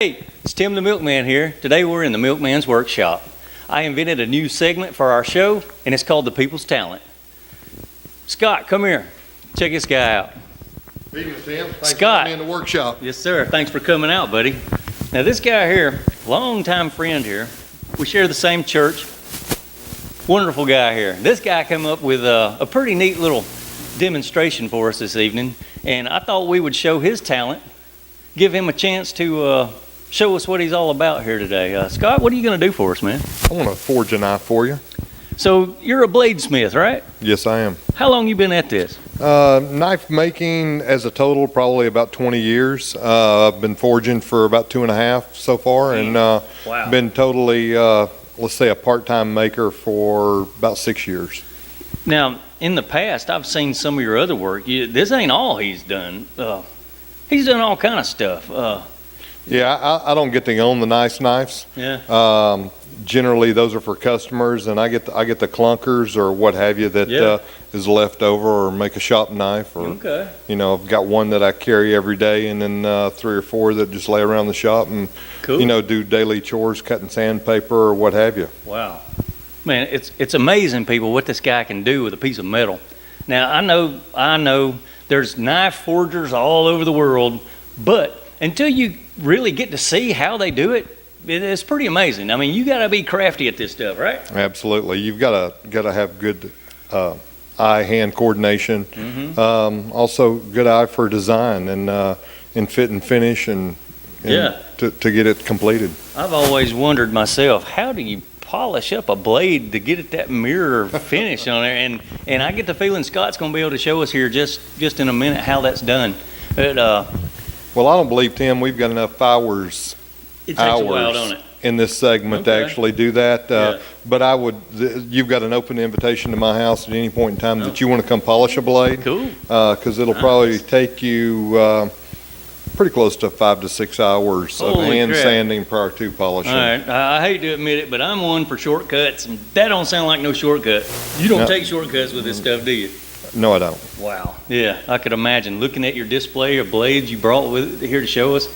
Hey, it's Tim the Milkman here. Today we're in the Milkman's workshop. I invented a new segment for our show, and it's called The People's Talent. Scott, come here. Check this guy out. Evening, Tim. Thanks Scott. for having me in the workshop. Yes, sir. Thanks for coming out, buddy. Now, this guy here, longtime friend here. We share the same church. Wonderful guy here. This guy came up with a pretty neat little demonstration for us this evening, and I thought we would show his talent, give him a chance to show us what he's all about here today. Scott, what are you going to do for us, man? I want to forge a knife for you. So you're a bladesmith, right? Yes, I am. How long you been at this? Knife making as a total, probably about 20 years. I've been forging for about 2.5 so far, and Wow. been totally, let's say, a part-time maker for about 6 years. Now, in the past, I've seen some of your other work. This ain't all he's done. He's done all kind of stuff. Yeah, I don't get to own the nice knives. Yeah. Generally, those are for customers, and I get the clunkers or what have you that is left over, or make a shop knife, or Okay. I've got one that I carry every day, and then 3 or 4 that just lay around the shop and Cool. do daily chores, cutting sandpaper or what have you. Wow. Man, it's amazing, people, what this guy can do with a piece of metal. Now, I know there's knife forgers all over the world, but until you really get to see how they do it, it's pretty amazing. I mean, you got to be crafty at this stuff, right? Absolutely, you've got to have good eye-hand coordination. Mm-hmm. Also, good eye for design and fit and finish, and Yeah. to get it completed. I've always wondered myself, how do you polish up a blade to get it that mirror finish on there? And I get the feeling Scott's going to be able to show us here just in a minute how that's done. But Well, I don't believe, Tim, we've got enough hours it takes a while, don't it? in this segment to Okay. actually do that. Yeah. But you've got an open invitation to my house at any point in time that you want to come polish a blade. Cool. Because it'll probably take you pretty close to 5 to 6 hours of Holy hand crap. sanding prior to polishing. All right, I hate to admit it, but I'm one for shortcuts, and that don't sound like no shortcut. You don't No. take shortcuts with this stuff, do you? No, I don't. Wow. Yeah, I could imagine looking at your display of blades you brought with here to show us.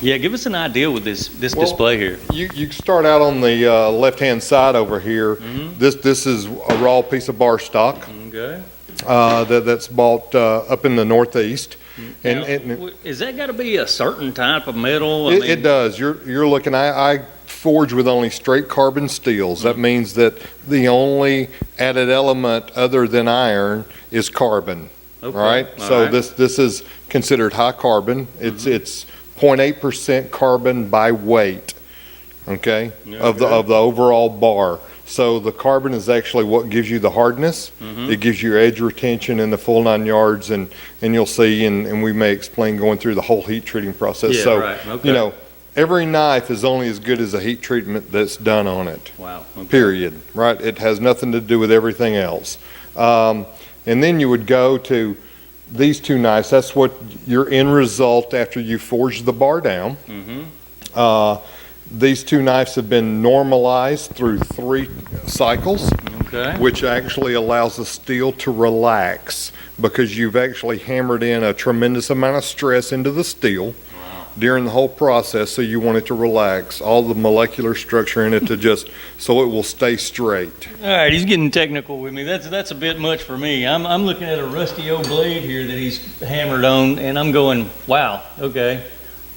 Yeah, give us an idea with this Well, display here. You start out on the left-hand side over here. Mhm. This is a raw piece of bar stock Okay. that's bought up in the Northeast. Now, And is that got to be a certain type of metal? it does. You're looking. I forge with only straight carbon steels. That means that the only added element other than iron is carbon. Okay. All right. All So right. this is considered high carbon. It's 0.8% carbon by weight. Okay. Yeah, Of the okay. overall bar. So the carbon is actually what gives you the hardness. Mhm. It gives you edge retention in the full 9 yards, and you'll see, and we may explain going through the whole heat treating process. Yeah, So, right. Okay. every knife is only as good as the heat treatment that's done on it, Wow. Okay. period, right? It has nothing to do with everything else. And then you would go to these 2 knives. That's what your end result after you forge the bar down. Mm-hmm. These 2 knives have been normalized through 3 cycles, Okay. which actually allows the steel to relax, because you've actually hammered in a tremendous amount of stress into the steel during the whole process, so you want it to relax, all the molecular structure in it to just, so it will stay straight. All right, he's getting technical with me. That's a bit much for me. I'm looking at a rusty old blade here that he's hammered on, and I'm going, wow, okay,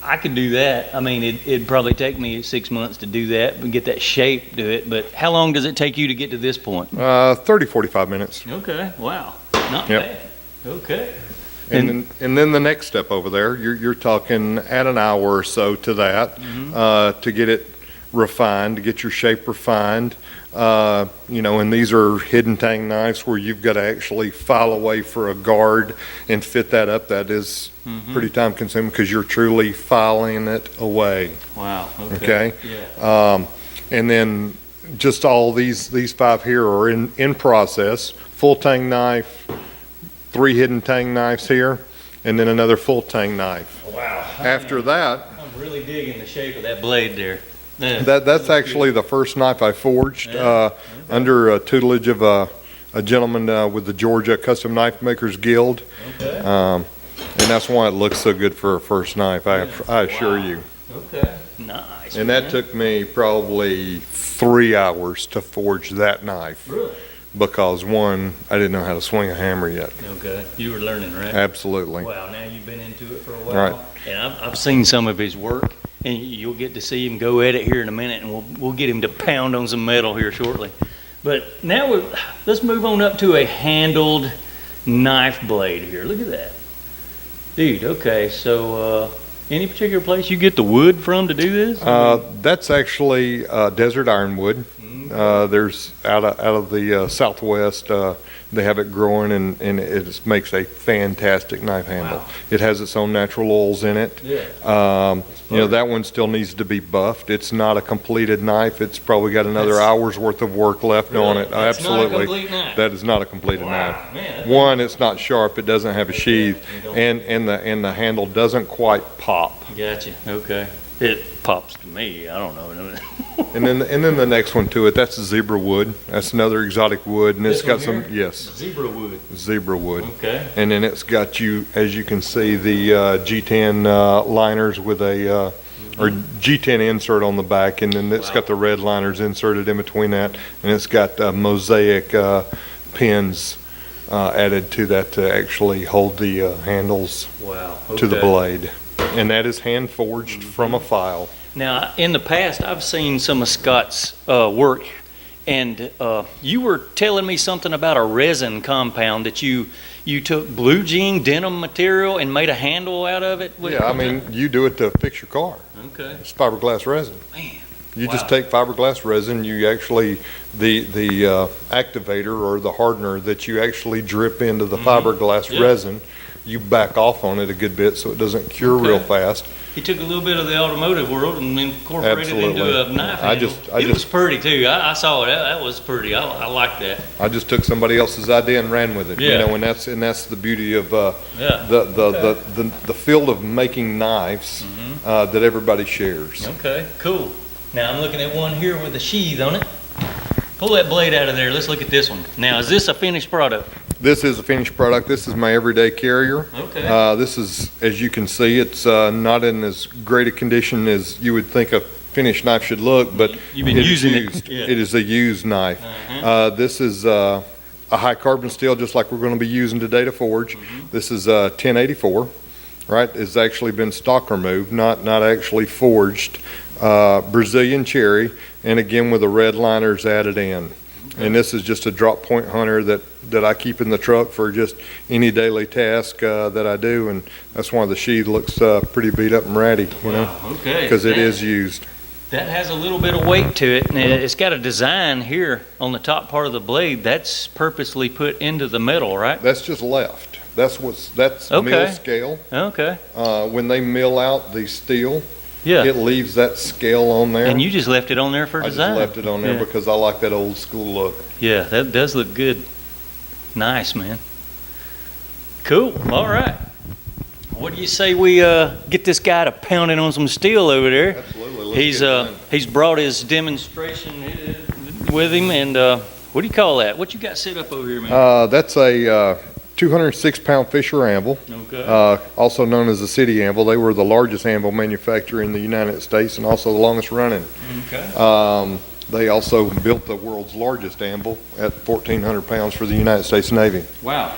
I could do that. I mean, it'd probably take me 6 months to do that and get that shape to it, but how long does it take you to get to this point? 30, 45 minutes. Okay, wow, not Yep. bad. Okay. And then the next step over there, you're talking add an hour or so to that, to get it refined, to get your shape refined. And these are hidden tang knives where you've got to actually file away for a guard and fit that up. That is pretty time consuming, because you're truly filing it away. Wow, Okay. Yeah. And then just all these 5 here are in process. Full tang knife, 3 hidden tang knives here, and then another full tang knife. Wow. After that, I'm really digging the shape of that blade there. Yeah. that's actually the first knife I forged under tutelage of a gentleman with the Georgia Custom Knife Makers Guild. Okay. And that's why it looks so good for a first knife, I assure you. Okay. Nice. And man. that took me probably 3 hours to forge that knife. Really? Because one, I didn't know how to swing a hammer yet. Okay. You were learning, right? Absolutely. Wow. Now you've been into it for a while. Right. And I've seen some of his work, and you'll get to see him go at it here in a minute, and we'll get him to pound on some metal here shortly. But now let's move on up to a handled knife blade here. Look at that. Dude, okay, so any particular place you get the wood from to do this? That's actually desert ironwood. There's out of the southwest. They have it growing, and it makes a fantastic knife handle. Wow. It has its own natural oils in it. Yeah. That one still needs to be buffed. It's not a completed knife. It's probably got another hour's worth of work left on it. That's Absolutely. not a complete knife. That is not a completed Wow, knife. man. One, it's not sharp. It doesn't have a sheath, Okay. and the handle doesn't quite pop. Gotcha. Okay. It pops to me. I don't know. And then the next one to it, that's zebra wood. That's another exotic wood, and it's This got one some, here? yes, Zebra wood. zebra wood. Okay. And then it's got as you can see, the G10 liners with a or G10 insert on the back, and then it's got the red liners inserted in between that, and it's got mosaic pins added to that to actually hold the handles Wow. to the Okay. blade. And that is hand forged from a file. Now, in the past, I've seen some of Scott's work, and you were telling me something about a resin compound that you took blue jean denim material and made a handle out of it. Yeah, I mean, you do it to fix your car. Okay. It's fiberglass resin. Man. You Wow. just take fiberglass resin, you actually, the activator or the hardener that you actually drip into the fiberglass Yeah. resin, you back off on it a good bit so it doesn't cure real Okay. fast. He took a little bit of the automotive world and incorporated it Absolutely. into a knife I handle. just- It was pretty too. I saw it. That was pretty. I like that. I just took somebody else's idea and ran with it. Yeah. And that's the beauty of Yeah. the field of making knives that everybody shares. Okay, cool. Now I'm looking at one here with a sheath on it. Pull that blade out of there. Let's look at this one. Now, is this a finished product? This is a finished product. This is my everyday carrier. Okay. This is, as you can see, it's not in as great a condition as you would think a finished knife should look, but You've been it is using it. used. Yeah. It is a used knife. This is a high carbon steel, just like we're going to be using today to forge. This is 1084, right? It's actually been stock removed, not actually forged. Brazilian cherry, and again with the red liners added in. And this is just a drop point hunter that I keep in the truck for just any daily task that I do, and that's why the sheath looks pretty beat up and ratty, you know, Wow, okay. because it is used. That has a little bit of weight to it, and it's got a design here on the top part of the blade that's purposely put into the metal, right? That's just left. That's Okay. mill scale. Okay. When they mill out the steel, Yeah. it leaves that scale on there. And you just left it on there for I just design. left it on there Yeah. because I like that old school look. Yeah, that does look good. Nice, man. Cool. All right. What do you say we get this guy to pound it on some steel over there? Absolutely. Let's get it done. He's brought his demonstration with him, and what do you call that? What you got set up over here, man? That's a 206-pound Fisher anvil, Okay. also known as the City Anvil. They were the largest anvil manufacturer in the United States and also the longest running. Okay. They also built the world's largest anvil at 1,400 pounds for the United States Navy. Wow.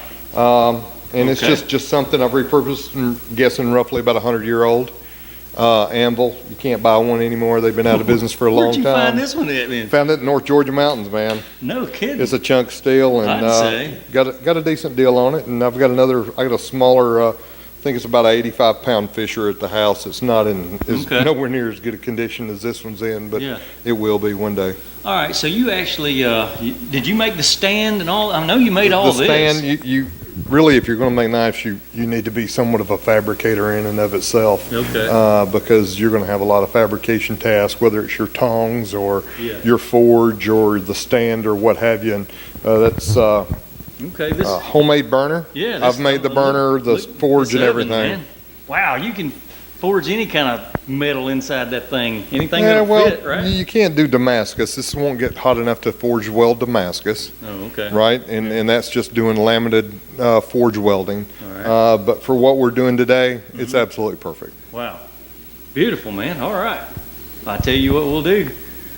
And it's Okay. just something I've repurposed, I'm guessing roughly about 100-year-old anvil. You can't buy one anymore. They've been out of business for a long Where'd you time. find this one at, man? Found it in North Georgia mountains, man. No kidding. It's a chunk of steel, and I'd say. got a decent deal on it. And I got a smaller, I think it's about an 85-pound Fisher at the house. It's not it's Okay. nowhere near as good a condition as this one's in, but Yeah. it will be one day. All right, so you actually, did you make the stand and all? I know you made all The this. stand, you really, if you're going to make knives, you need to be somewhat of a fabricator in and of itself. Okay. Because you're going to have a lot of fabrication tasks, whether it's your tongs or Yeah. your forge or the stand or what have you. And that's Okay, this. homemade burner. Yeah, this I've made the burner, the forge, this and oven, everything. man. Wow, you can forge any kind of metal inside that thing. Anything Yeah, that'll well, fit, right? you can't do Damascus. This won't get hot enough to forge weld Damascus, Oh, okay. right? And that's just doing laminated forge welding. All right. But for what we're doing today, it's absolutely perfect. Wow. Beautiful, man. All right. I tell you what we'll do.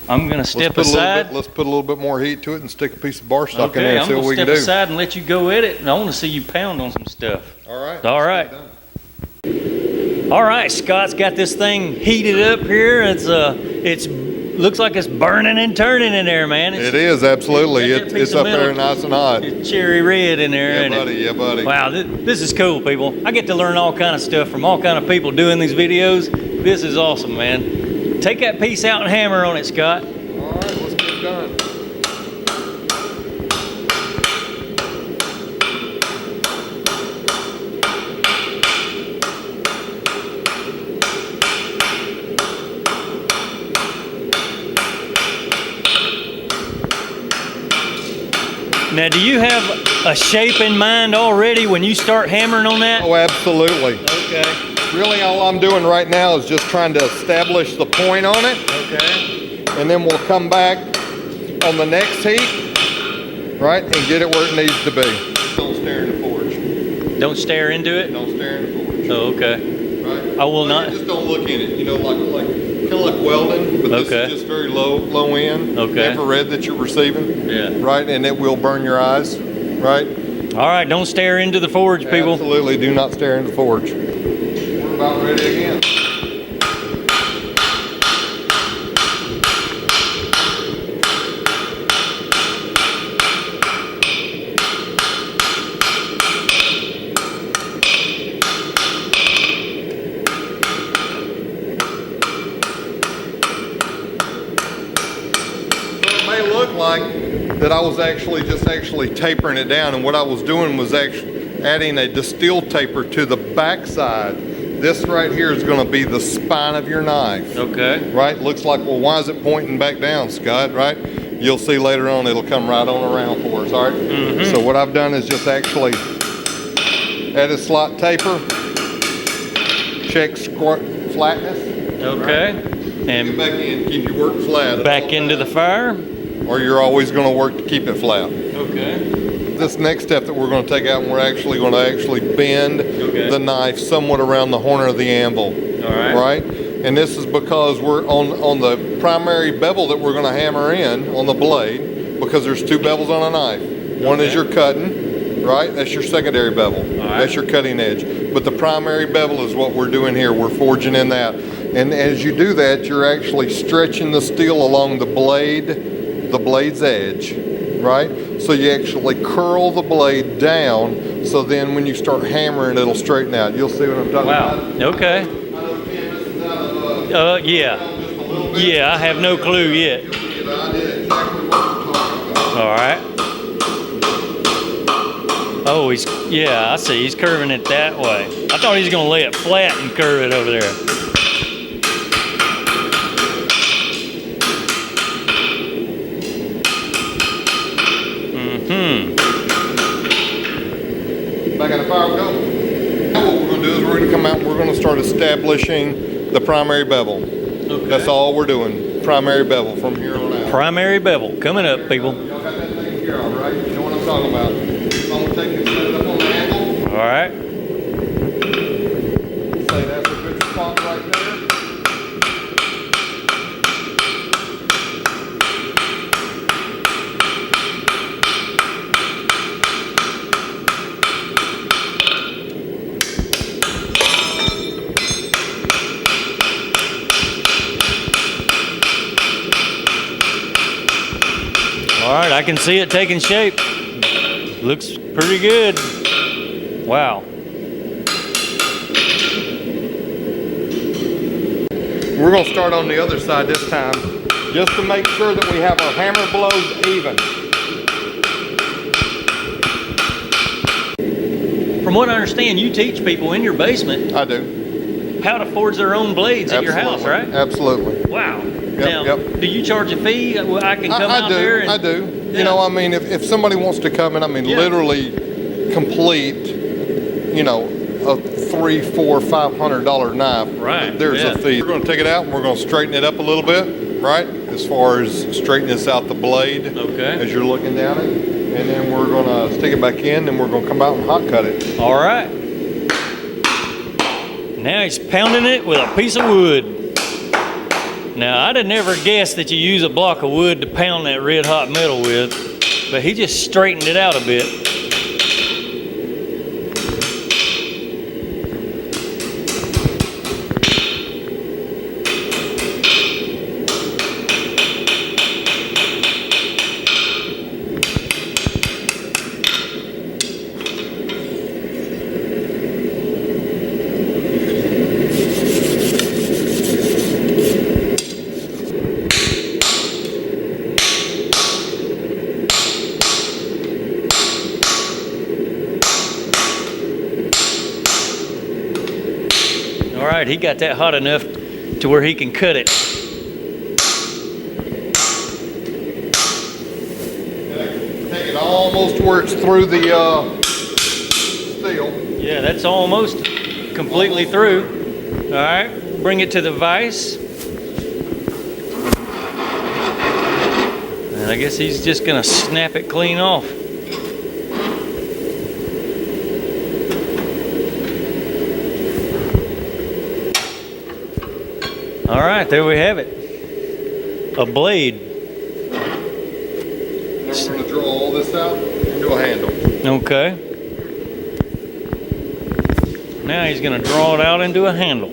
I'm gonna step aside. Let's put a little bit more heat to it and stick a piece of bar stock in Okay, there and I'm see what gonna we can step do. aside and let you go at it, and I want to see you pound on some stuff. All right. All right. All right, Scott's got this thing heated up here. It's looks like it's burning and turning in there, man. It is, absolutely. It's up there milk. nice and hot. It's cherry red in there. Yeah, ain't it? buddy. Yeah, buddy. Wow, this is cool, people. I get to learn all kind of stuff from all kind of people doing these videos. This is awesome, man. Take that piece out and hammer on it, Scott. All right, let's get it done. Now, do you have a shape in mind already when you start hammering on that? Oh, absolutely. Okay. Really, all I'm doing right now is just trying to establish the point on it. Okay. And then we'll come back on the next heat, right, and get it where it needs to be. Don't stare in the forge. Don't stare into it? Don't stare in the forge. Oh, okay. Right? I will not. Just don't look in it. You know, like kind of like welding, but this Okay. is just very low end. Okay. Infrared that you're receiving. Yeah. Right, and it will burn your eyes. Right. All right, don't stare into the forge, people. Absolutely, do not stare in the forge. We're about ready again. Like that I was actually tapering it down, and what I was doing was actually adding a distill taper to the back side. This right here is going to be the spine of your knife. Okay. Right? Looks like, well, why is it pointing back down, Scott? Right? You'll see later on it'll come right on around for us. All right? Mm-hmm. So what I've done is just actually add a slot taper, check flatness. Okay. Right? And Get back in, keep your work flat. back into the fire. Or you're always going to work to keep it flat. Okay. This next step that we're going to take out, and we're actually going to bend the knife somewhat around the horn of the anvil. All right. Right? And this is because we're on the primary bevel that we're going to hammer in on the blade, because there's two bevels on a knife. One is your cutting, right? That's your secondary bevel. Right. That's your cutting edge. But the primary bevel is what we're doing here. We're forging in that. And as you do that, you're actually stretching the steel along the blade's edge, right? So you actually curl the blade down, so then when you start hammering, it'll straighten out. You'll see what I'm talking about. Wow. Okay. I know Ken, this is out of Yeah. just a little bit. Yeah, I have no clue yet. You'll get an idea exactly what I'm talking about. All right. Oh, yeah, I see. He's curving it that way. I thought he was going to lay it flat and curve it over there. Back at the fire we go. Now what we're going to do is we're going to come out and we're going to start establishing the primary bevel. Okay. That's all we're doing. Primary bevel from here on out. Primary bevel coming up, people. Y'all got that thing here, all right? You know what I'm talking about. So I'm going to take and set it up on the anvil. All right. Say that's a good spot right there. All right, I can see it taking shape. Looks pretty good. Wow. We're going to start on the other side this time, just to make sure that we have our hammer blows even. From what I understand, you teach people in your basement I do. how to forge their own blades at your house, right? Absolutely. Wow. Now, do you charge a fee? I can come out there and... I do. Yeah. You know, I mean, if somebody wants to come in, I mean, literally complete, you know, a $300, $400, $500 knife. Right, There's yeah. a fee. We're going to take it out and we're going to straighten it up a little bit, right? As far as straightening this out the blade. Okay. As you're looking down it. And then we're going to stick it back in and we're going to come out and hot cut it. All right. Now he's pounding it with a piece of wood. Now, I'd have never guessed that you use a block of wood to pound that red hot metal with, but he just straightened it out a bit. All right, he got that hot enough to where he can cut it. Take it almost where it's through the steel. Yeah, that's almost completely through. All right, bring it to the vise. And I guess he's just gonna snap it clean off. All right, there we have it. A blade. Now we're going to draw all this out into a handle. Okay. Now he's going to draw it out into a handle.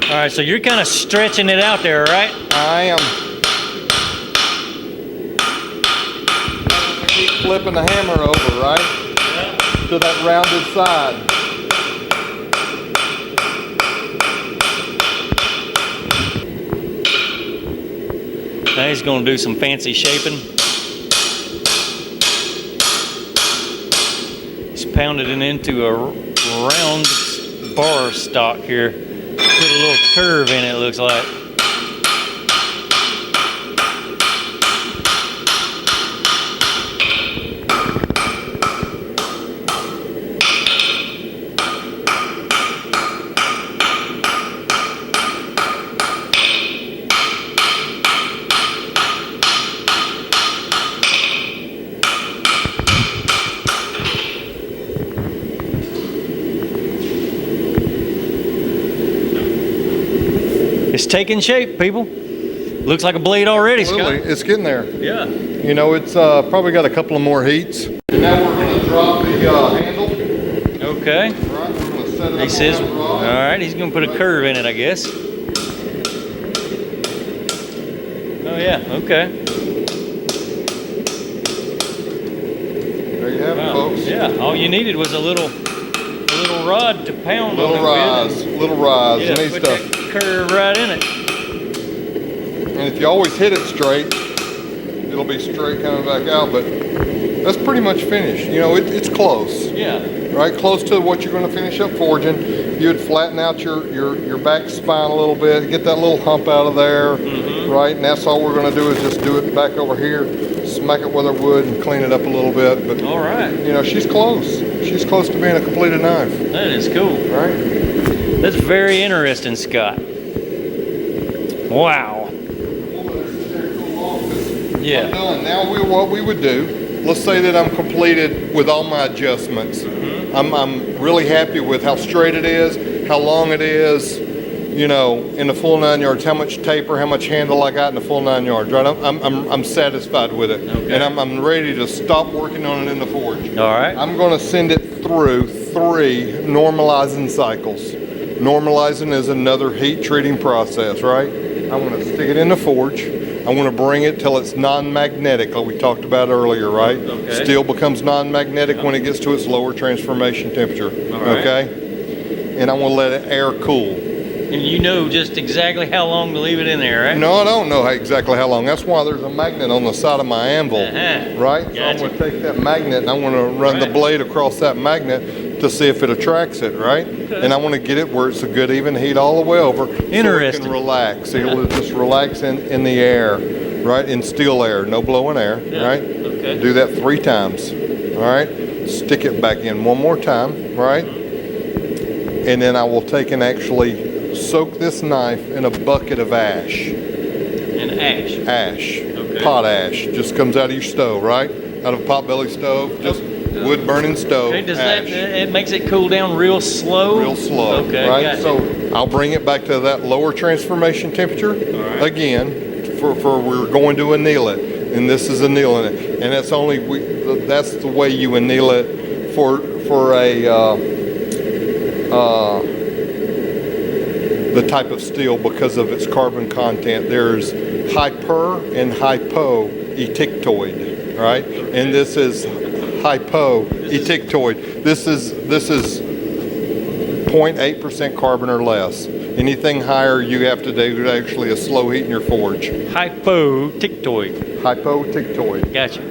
All right, so you're kind of stretching it out there, right? I am. Keep flipping the hammer over, right? Yeah. To that rounded side. Now he's going to do some fancy shaping. He's pounded it into a round bar stock here. Put a little curve in it, looks like. It's taking shape, people. Looks like a blade already, Scott. Absolutely, it's getting there. Yeah. You know, it's probably got a couple of more heats. And now we're going to drop the handle. Okay. Right, we're going to set it He up says, on that all rod. right, he's going to put a curve in it, I guess. Oh, yeah, okay. There you have it, Wow. folks. Yeah, all you needed was a little rod to pound on it with. Little rise, Yeah, neat put stuff. that curve right in it. And if you always hit it straight, it'll be straight coming back out, but that's pretty much finished. You know, it's close, Yeah. right? Close to what you're going to finish up forging. You would flatten out your back spine a little bit, get that little hump out of there, right? And that's all we're going to do is just do it back over here, smack it with our wood and clean it up a little bit. But, All right. you know, she's close. She's close to being a completed knife, That is cool. right? That's very interesting, Scott. Wow. Yeah. I'm done. Now what we would do, let's say that I'm completed with all my adjustments. I'm really happy with how straight it is, how long it is, you know, in the full 9 yards, how much taper, how much handle I got in the full 9 yards, right? I'm satisfied with it. Okay. And I'm ready to stop working on it in the forge. All right. I'm going to send it through 3 normalizing cycles. Normalizing is another heat treating process, right? I'm going to stick it in the forge. I want to bring it till it's non-magnetic, like we talked about earlier, right? Okay. Steel becomes non-magnetic when it gets to its lower transformation temperature, All right. okay? And I want to let it air cool. And you know just exactly how long to leave it in there, right? No, I don't know exactly how long. That's why there's a magnet on the side of my anvil, Uh-huh. right? So I'm Gotcha. going to take that magnet and I want to run the Right. blade across that magnet to see if it attracts it, right? Okay. And I want to get it where it's a good even heat all the way over. So it Interesting. can relax. It'll just relax in the air, right? In still air, no blowing air, Yeah. right? Okay. Do that 3 times, all right? Stick it back in one more time, right? And then I will take and actually soak this knife in a bucket of ash. And ash. Ash, Okay. pot ash, just comes out of your stove, right? Out of a potbelly stove, just wood burning stove. Okay, does ash. it makes it cool down real slow? Real slow, Okay, right? gotcha. So I'll bring it back to that lower transformation temperature right. again. For we're going to anneal it, and this is annealing it, and that's the way you anneal it for the type of steel because of its carbon content. There's hyper and hypoetictoid, right? And this is hypoetictoid. This is 0.8% carbon or less. Anything higher, you have to do actually a slow heat in your forge. Hypotictoid. Hypoetictoid. Gotcha.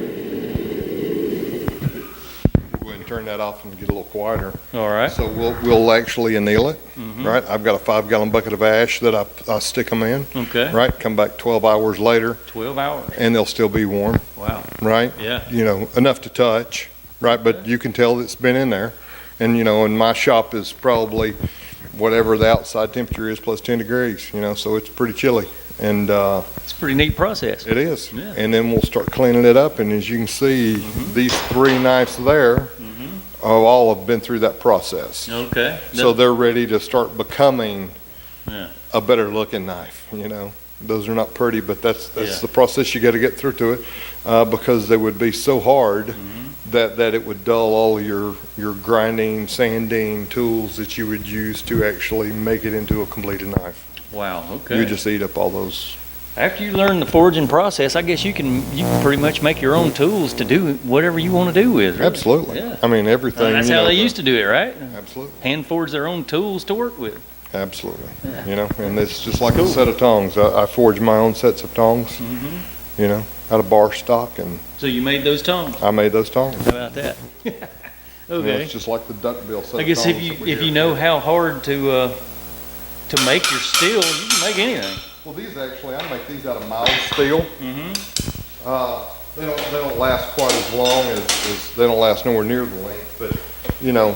Go ahead and turn that off and get a little quieter. All right. So we'll actually anneal it, right? I've got a 5-gallon bucket of ash that I stick them in, Okay. right? Come back 12 hours later, 12 hours. and they'll still be warm, Wow. right? Yeah. You know, enough to touch, right? But you can tell it's been in there. And, you know, and my shop is probably whatever the outside temperature is plus 10 degrees, you know, so it's pretty chilly. And It's a pretty neat process. it is. Yeah. And then we'll start cleaning it up. And as you can see, these 3 knives there all have been through that process. Okay. So they're ready to start becoming Yeah. a better looking knife, you know. Those are not pretty, but that's Yeah. the process you got to get through to it, because they would be so hard that it would dull all of your grinding, sanding tools that you would use to actually make it into a completed knife. Wow. Okay. You just eat up all those. After you learn the forging process, I guess you can pretty much make your own tools to do whatever you want to do with. Really. Absolutely. Yeah. I mean, everything. That's you how know, they used to do it, right? Absolutely. Hand forge their own tools to work with. Absolutely. You know, and it's just like a set of tongs. I forge my own sets of tongs, you know, out of bar stock, and So you made those tongs. I made those tongs. How about that? You know, Okay. it's just like the duckbill set I of guess tongs if you that we if get. you know how hard to make your steel, you can make anything. Well, these actually, I make these out of mild steel. They don't last quite as long as they don't last nowhere near the length, but you know,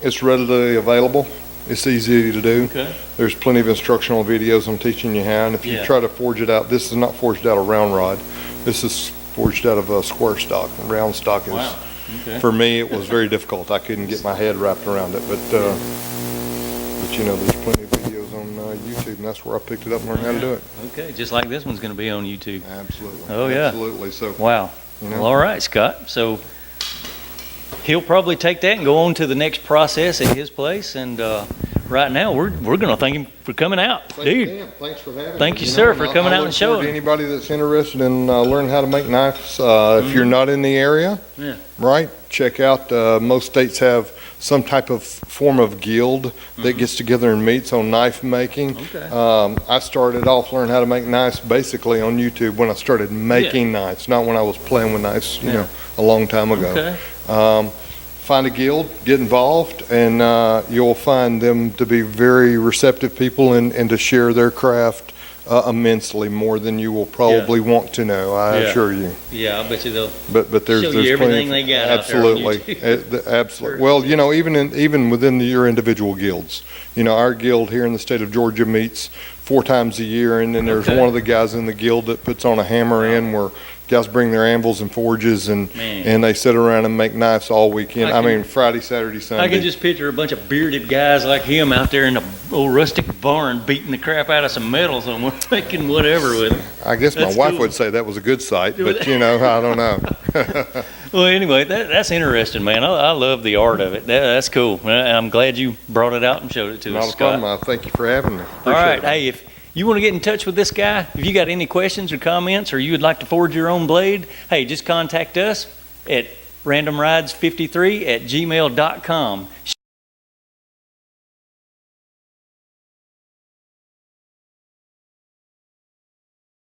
it's readily available. It's easy to do. Okay. There's plenty of instructional videos on teaching you how, and if you Yeah. try to forge it out, this is not forged out of round rod. This is forged out of a square stock. Round stock is, Wow. Okay. for me, it was very difficult. I couldn't get my head wrapped around it, but you know, there's plenty of videos on YouTube, and that's where I picked it up and learned how to do it. Okay. Just like this one's going to be on YouTube. Absolutely. Oh, yeah. Absolutely. So, Wow. you know, Well, all right, Scott. So he'll probably take that and go on to the next process at his place. And right now, we're going to thank him for coming out, dude. Thanks for having me. Thank you, sir, know, for and coming I'll out look and showing. forward to anybody that's interested in learning how to make knives. If you're not in the area, Yeah. right, check out. Most states have some type of form of guild that gets together and meets on knife making. Okay. I started off learning how to make knives basically on YouTube when I started making knives, not when I was playing with knives, you know, a long time ago. Okay. Find a guild, get involved, and you'll find them to be very receptive people and to share their craft immensely, more than you will probably want to know, I Yeah. assure you. Yeah, I bet you they'll. But there's Show you there's everything plenty they got out there on absolutely YouTube. absolutely. Well, you know, even within your individual guilds, you know, our guild here in the state of Georgia meets 4 times a year, and then there's Okay. one of the guys in the guild that puts on a hammer in where guys bring their anvils and forges, and Man. they sit around and make knives all weekend. I I can- mean, Friday, Saturday, Sunday. I can just picture a bunch of bearded guys like him out there in the old rustic barn beating the crap out of some metal somewhere, making whatever with it. I guess my That's wife cool. would say that was a good sight, but you know, I don't know. Well, anyway, that's interesting, man. I love the art of it. That's cool. I'm glad you brought it out and showed it to Not us, a Scott. problem. Thank you for having me. All right. Appreciate it. Hey, if you want to get in touch with this guy, if you got any questions or comments, or you would like to forge your own blade, hey, just contact us at randomrides53@gmail.com.